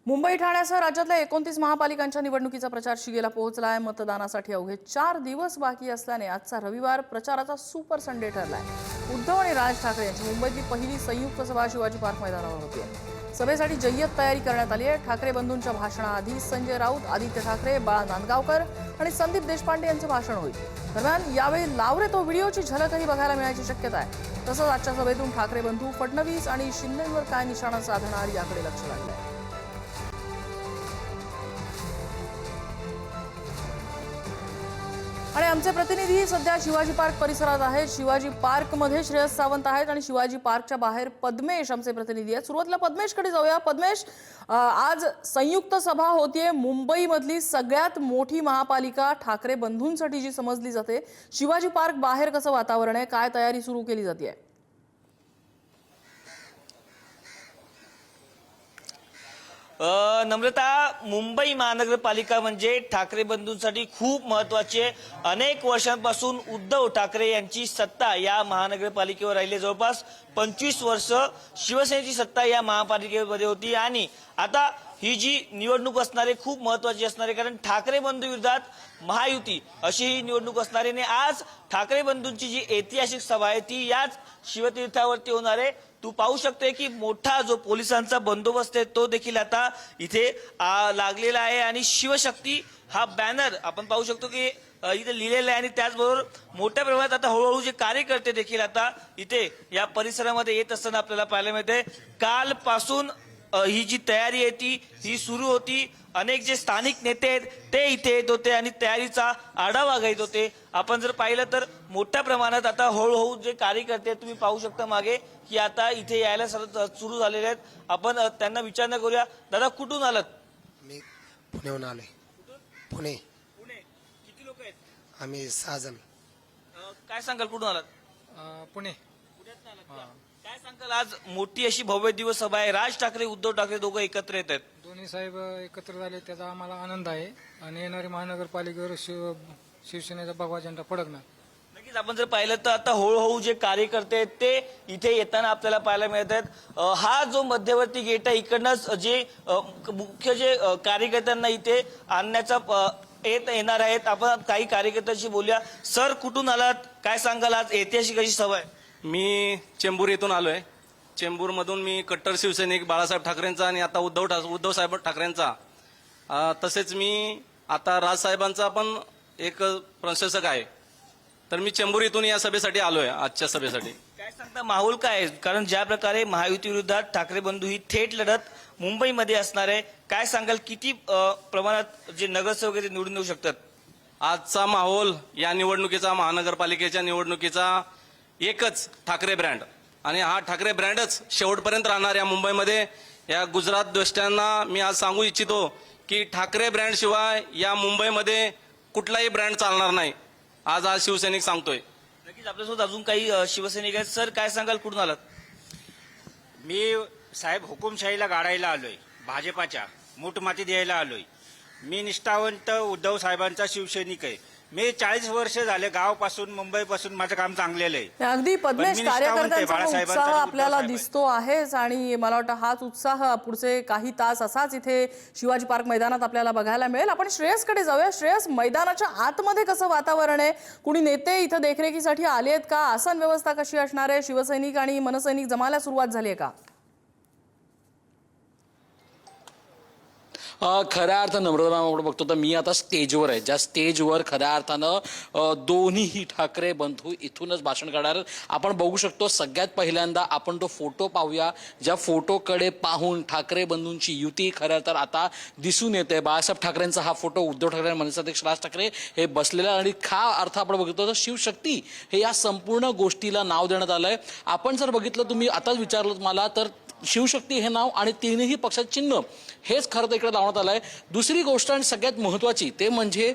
मुंबई ठाण्यासह राज्यातल्या 29 महापालिकांच्या निवडणुकीचा प्रचार शिगेला पोहोचलाय। मतदानासाठी अवघे 4 दिवस बाकी असल्याने आजचा रविवार प्रचाराचा सुपर संडे ठरलाय। उद्धव आणि राज ठाकरे यांची मुंबईतली पहिली संयुक्त सभा शिवाजी पार्क मैदानावर होतीये। सभेसाठी जय्यत तयारी करण्यात आली आहे। ठाकरे बंधूंच्या भाषणाआधी संजय राऊत, आदित्य ठाकरे, बाळा नांदगावकर आणि संदीप देशपांडे यांचं भाषण होईल। दरम्यान यावेळी लावरे तो व्हिडिओची झलकही बघायला मिळायची शक्यता आहे। तसंच आजच्या सभेतून ठाकरे बंधू फडणवीस आणि शिंदेंवर काय निशाणा साधणार याकडे लक्ष लागलंय। आणि आमचे प्रतिनिधी सध्या शिवाजी पार्क परिसरात आहेत। शिवाजी पार्क मध्ये श्रेयस सावंत आहेत आणि शिवाजी पार्कच्या बाहेर पद्मेश आमचे प्रतिनिधी आहेत। सुरुवातीला पद्मेशकडे जाऊया। पद्मेश, आज संयुक्त सभा होतीये मुंबईमधली सगळ्यात मोठी महापालिका ठाकरे बंधूंसाठी जी समजली जाते। शिवाजी पार्क बाहेर कसं वातावरण आहे, काय तयारी सुरू केली जाते? नम्रता, मुंबई महानगरपालिका म्हणजे ठाकरे बंधूंसाठी खूप महत्त्वाची आहे। अनेक वर्षांपासून उद्धव ठाकरे यांची सत्ता या महानगरपालिकेवर राहिली। जवळपास 25 वर्ष शिवसेनेची सत्ता या महापालिकेमध्ये होती आणि आता ही जी निवडणूक असणार आहे खूप महत्त्वाची असणार आहे, कारण ठाकरे बंधू विरोधात महायुती अशी ही निवडणूक असणार आहे। आज ठाकरे बंधूंची जी ऐतिहासिक सभा आहे ती याच शिवतीर्थावरती होणार आहे। तू पाहू शकते की मोठा जो पोलिसांचा बंदोबस्त आहे तो देखील आता इथे लागलेला आहे आणि शिवशक्ती हा बॅनर आपण पाहू शकतो की इथे लिहिलेला आहे आणि त्याचबरोबर मोठ्या प्रमाणात आता हळूहळू जे कार्यकर्ते देखील आता इथे या परिसरामध्ये येत असताना आपल्याला पाहायला मिळते। कालपासून ही जी तयारी आहे ती सुरू होती। अनेक जे स्थानिक नेते आहेत ते इथे येत होते आणि तयारीचा आढावा घेत होते। आपण जर पाहिलं तर मोठ्या प्रमाणात आता हळूहळू जे कार्यकर्ते तुम्ही पाहू शकता मागे की आता इथे यायला सुरू झालेले आहेत। आपण त्यांना विचारणा करूया। दादा, कुठून आलात? मी पुण्याहून आलोय। पुणे। किती लोक आहेत? आम्ही 6 जण। काय सांगाल, कुठून आलात? पुणे। पुण्यात आलात? काय सांगाल, आज मोठी अशी भव्य दिवस सभा आहे। राज ठाकरे, उद्धव ठाकरे दोघं एकत्र येत आहेत। दोन्ही साहेब एकत्र झाले त्याचा आम्हाला आनंद आहे आणि येणारी महानगरपालिकेवर शिवसेनेचा भगवा झेंडा फडकणार। नक्कीच आपण जर पाहिलं तर आता हळूहळू जे कार्यकर्ते आहेत ते इथे येताना आपल्याला पाहायला मिळत आहेत। हा जो मध्यवर्ती गेट आहे इकडनंच जे मुख्य जे कार्यकर्त्यांना इथे आणण्याचा येणार आहेत। आपण काही कार्यकर्त्यांशी बोलूया। सर, कुठून आलात? काय सांगाल, आज ऐतिहासिक अशी सभा आहे? मी चेंबूर येथून आलोय। चेंबूरमधून मी कट्टर शिवसैनिक बाळासाहेब ठाकरेंचा आणि आता उद्धव साहेब ठाकरेंचा तसेच मी आता राजसाहेबांचा पण एक प्रशंसक आहे। तर मी चेंबूर येथून या सभेसाठी आलोय, आजच्या सभेसाठी। काय सांगता, माहोल काय आहे? कारण ज्या प्रकारे महायुती विरोधात ठाकरे बंधू ही थेट लढत मुंबईमध्ये असणार आहे, काय सांगाल, किती प्रमाणात जे नगरसेवक ते निवडून येऊ शकतात? आजचा माहोल या निवडणुकीचा, महानगरपालिकेच्या निवडणुकीचा एकच ठाकरे ब्रँड आणि हा ठाकरे ब्रँडच शेवटपर्यंत राहणार या मुंबईमध्ये। या गुजरात द्वेष्ट्यांना मी आज सांगू इच्छितो की ठाकरे ब्रँड शिवाय या मुंबईमध्ये कुठलाही ब्रँड चालणार नाही। आज शिवसैनिक सांगतोय। नक्कीच आपल्यासोबत अजून काही शिवसैनिक आहेत। सर, काय सांगाल, कुठून आलात? मी साहेब हुकुमशाहीला गाडायला आलोय, भाजपाच्या मूठमाती द्यायला आलोय। मी निष्ठावंत उद्धव साहेबांचा शिवसैनिक आहे। मी 40 वर्ष झाले गावापासून मुंबईपासून माझं काम चांगलेलं आहे। अगदी पद्मेश, कार्यकर्त्यांचा उत्साह आपल्याला उद्धव दिसतो आहेच आणि मला वाटतं हाच उत्साह पुढचे काही तास असाच इथे शिवाजी पार्क मैदानात आपल्याला बघायला मिळेल। आपण श्रेयसकडे जाऊया। श्रेयस, मैदानाच्या आतमध्ये कसं वातावरण आहे? कुणी नेते इथं देखरेखीसाठी आले आहेत का? आसन व्यवस्था कशी असणार आहे? शिवसैनिक आणि मनसैनिक जमायला सुरुवात झाली आहे का? खऱ्या अर्थानं नम्रता आपण बघतो तर मी आता स्टेजवर आहे, ज्या स्टेजवर खऱ्या अर्थानं दोन्हीही ठाकरे बंधू इथूनच भाषण करणार। आपण बघू शकतो सगळ्यात पहिल्यांदा आपण तो फोटो पाहूया, ज्या फोटोकडे पाहून ठाकरे बंधूंची युती खऱ्या तर आता दिसून येते। बाळासाहेब ठाकरेंचा हा फोटो, उद्धव ठाकरे, मनसे अध्यक्ष राज ठाकरे हे बसलेला आणि खा अर्थ आपण बघतो तर शिवशक्ती हे या संपूर्ण गोष्टीला नाव देण्यात आलंय। आपण जर बघितलं, तुम्ही आताच विचारलं मला, तर शिवशक्ती हे नाव आणि तीनही पक्षाचे चिन्ह हेच खरं तर इकडे लावण्यात आलंय। दुसरी गोष्ट आणि सगळ्यात महत्त्वाची ते म्हणजे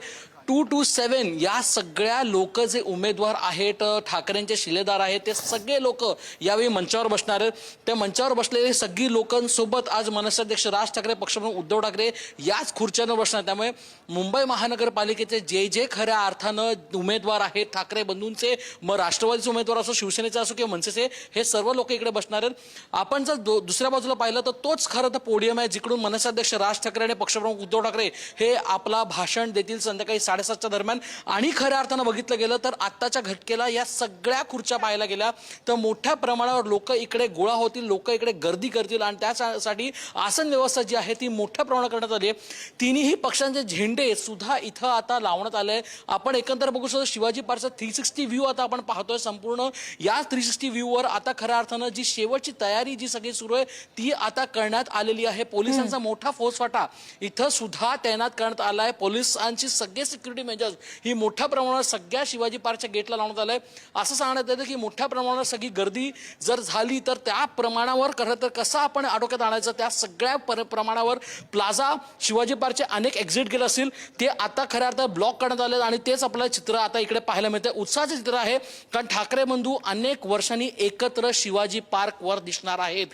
227 या सगळ्या लोक जे उमेदवार आहेत, ठाकरेंचे शिलेदार आहेत, ते सगळे लोक यावेळी मंचावर बसणार आहेत. त्या मंचावर बसलेले सगळी लोकांसोबत आज मनसेअध्यक्ष राज ठाकरे, पक्षप्रमुख उद्धव ठाकरे याच खुर्च्यांवर बसणार. त्यामुळे मुंबई महानगरपालिकेचे जे खऱ्या अर्थानं उमेदवार आहेत ठाकरे बंधूंचे, मग राष्ट्रवादीचे उमेदवार असो, शिवसेनेचे असो किंवा मनसेचे, हे सर्व लोक इकडे बसणार आहेत. आपण जर दुसऱ्या बाजूला पाहिलं तर तोच खरं तर पोडियम आहे जिकडून मनसेअध्यक्ष राज ठाकरे आणि पक्षप्रमुख उद्धव ठाकरे हे आपला भाषण देतील संध्याकाळी 7:30च्या दरम्यान. आणि खऱ्या अर्थानं बघितलं गेलं तर आत्ताच्या घटकेला या सगळ्या खुर्च्या पाहायला गेल्या तर मोठ्या प्रमाणावर लोक इकडे गोळा होतील, लोक इकडे गर्दी करतील आणि त्यासाठी आसन व्यवस्था जी आहे ती मोठ्या प्रमाणात करण्यात आली आहे. तिन्ही पक्षांचे झेंडे सुद्धा इथं आता लावण्यात आले. आपण एकंदर बघू शकतो शिवाजी पार्कचा 360 व्ह्यू आता आपण पाहतोय. संपूर्ण या 360 व्ह्यूवर आता खऱ्या अर्थानं जी शेवटची तयारी जी सगळी सुरू आहे ती आता करण्यात आलेली आहे. पोलिसांचा मोठा फौजफाटा इथं सुद्धा तैनात करण्यात आला आहे. पोलिसांची सगळे सिक्युरिटी मेजर्स ही मोठ्या प्रमाणावर सगळ्या शिवाजी पार्कच्या गेटला लावण्यात आलंय. असं सांगण्यात येतं की मोठ्या प्रमाणावर सगळी गर्दी जर झाली तर त्या प्रमाणावर खरं तर कसं आपण आटोक्यात आणायचं त्या सगळ्या प्रमाणावर प्लाझा शिवाजी पार्कचे अनेक एक्झिट गेले असतील ते आता खऱ्या अर्थात ब्लॉक करण्यात आले आणि तेच आपलं चित्र आता इकडे पाहायला मिळते. उत्साहाचे चित्र आहे कारण ठाकरे बंधू अनेक वर्षांनी एकत्र शिवाजी पार्कवर दिसणार आहेत.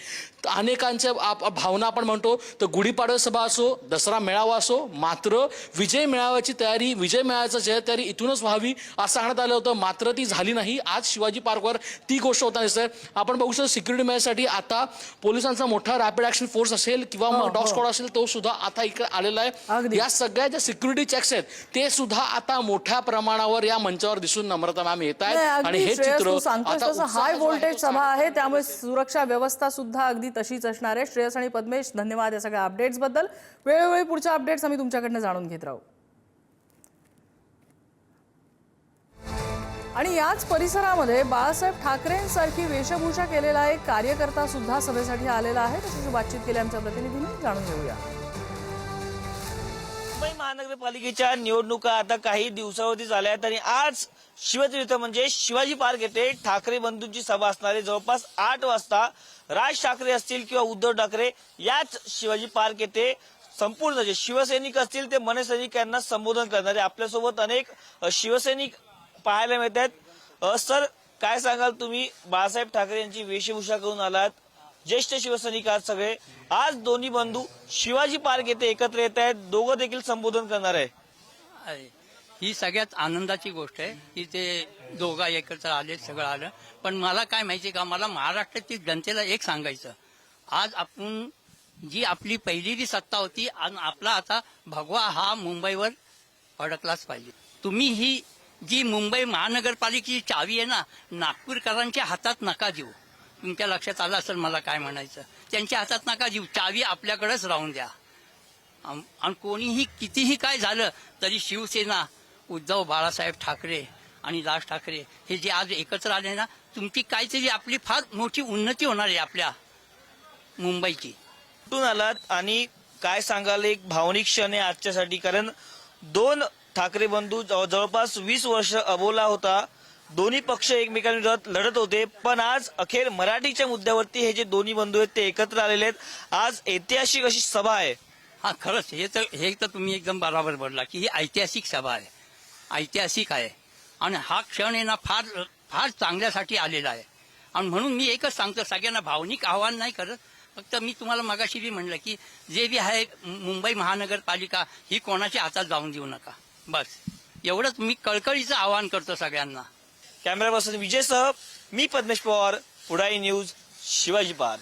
अनेकांच्या भावना आपण म्हणतो तर गुढीपाडवा सभा असो, दसरा मेळावा असो, मात्र विजय मेळाव्याची तयारी, विजय मेळाव्याची तयारी इथूनच व्हावी असं सांगण्यात आलं होतं. मात्र ती झाली नाही. आज शिवाजी पार्कवर ती गोष्ट होताना दिसते. आपण बघू शकतो सिक्युरिटी मेजरसाठी आता पोलिसांचा मोठा रॅपिड ऍक्शन फोर्स असेल किंवा मग डॉग स्क्वॉड असेल तो सुद्धा आता इकडे आलेला आहे. या सगळ्या ज्या सिक्युरिटी चेक्स आहेत ते सुद्धा आता मोठ्या प्रमाणावर या मंचावर दिसून नम्रता मॅम येत आहेत आणि हे चित्र आता हाय व्होल्टेज सभा आहे त्यामुळे सुरक्षा व्यवस्था सुद्धा अगदी तशीच असणार आहे. श्रेयस आणि पद्मेश धन्यवाद या सगळ्या अपडेट्स बद्दल. वेळोवेळी पुढच्या अपडेट्स आम्ही तुमच्याकडनं जाणून घेत राहू. आणि याच परिसरामध्ये बाळासाहेब ठाकरेंसारखी वेशभूषा केलेला एक कार्यकर्ता सुद्धा सभेसाठी आलेला आहे. तशी बातचीत केली आमच्या प्रतिनिधींनी, जाणून घेऊया. मुंबई महानगरपालिकेच्या निवडणुका आता काही दिवसावरती झाल्या आहेत आणि आज शिवतीर्थ म्हणजे शिवाजी पार्क येथे ठाकरे बंधूंची सभा असणारे जवळपास 8 वाजता राज ठाकरे असतील किंवा उद्धव ठाकरे याच शिवाजी पार्क येथे संपूर्ण जे शिवसैनिक असतील ते मनसैनिक यांना संबोधन करणारे. आपल्यासोबत अनेक शिवसैनिक पाहायला मिळत आहेत. सर, काय सांगाल तुम्ही? बाळासाहेब ठाकरे यांची वेशभूषा करून आलात, ज्येष्ठ शिवसैनिक आज सगळे, आज दोन्ही बंधू शिवाजी पार्क येथे एकत्र येत आहेत, दोघं देखील संबोधन करणार आहे. ही सगळ्यात आनंदाची गोष्ट आहे की ते दोघं एकत्र आले, सगळं आलं. पण मला काय माहिती का, मला महाराष्ट्रातील जनतेला एक सांगायचं, आज आपण जी आपली पहिली सत्ता होती आणि आपला आता भगवा हा मुंबईवर अडकलाच पाहिजे. तुम्ही ही जी मुंबई महानगरपालिकेची चावी आहे ना, नागपूरकरांच्या हातात नका देऊ. तुमच्या लक्षात आलं असेल मला काय म्हणायचं. त्यांच्या हातात नका देऊ, चावी आपल्याकडेच राहून द्या. आणि कोणीही कितीही काय झालं तरी शिवसेना, उद्धव बाळासाहेब ठाकरे आणि राज ठाकरे हे जे आज एकत्र आले ना, तुमची काहीतरी आपली फार मोठी उन्नती होणार आहे आपल्या मुंबईची. कुठून आलात आणि काय सांगाल? एक भावनिक क्षण आहे आजच्यासाठी, कारण दोन ठाकरे बंधू जवळपास 20 वर्ष अबोला होता, दोन्ही पक्ष एकमेकांविरोधात लढत होते, पण आज अखेर मराठीच्या मुद्द्यावरती हे जे दोन्ही बंधू आहेत ते एकत्र आलेले आहेत. आज ऐतिहासिक अशी सभा आहे. हा, खरंच हे तर तुम्ही एकदम बरोबर बोलला की ही ऐतिहासिक सभा आहे, ऐतिहासिक आहे. आणि हा क्षण आहे ना फार फार चांगल्यासाठी आलेला आहे. आणि म्हणून मी एकच सांगतो, सगळ्यांना भावनिक आवाहन नाही करत, फक्त मी तुम्हाला मगाशी बी म्हणलं की जे बी आहे मुंबई महानगरपालिका ही कोणाच्या हातात जाऊन देऊ नका, बस एवढंच मी कळकळीचं आवाहन करतो सगळ्यांना. कॅमेरा पर्सन विजयसह मी पद्मेश पवार, पुढाई न्यूज, शिवाजी पार्क.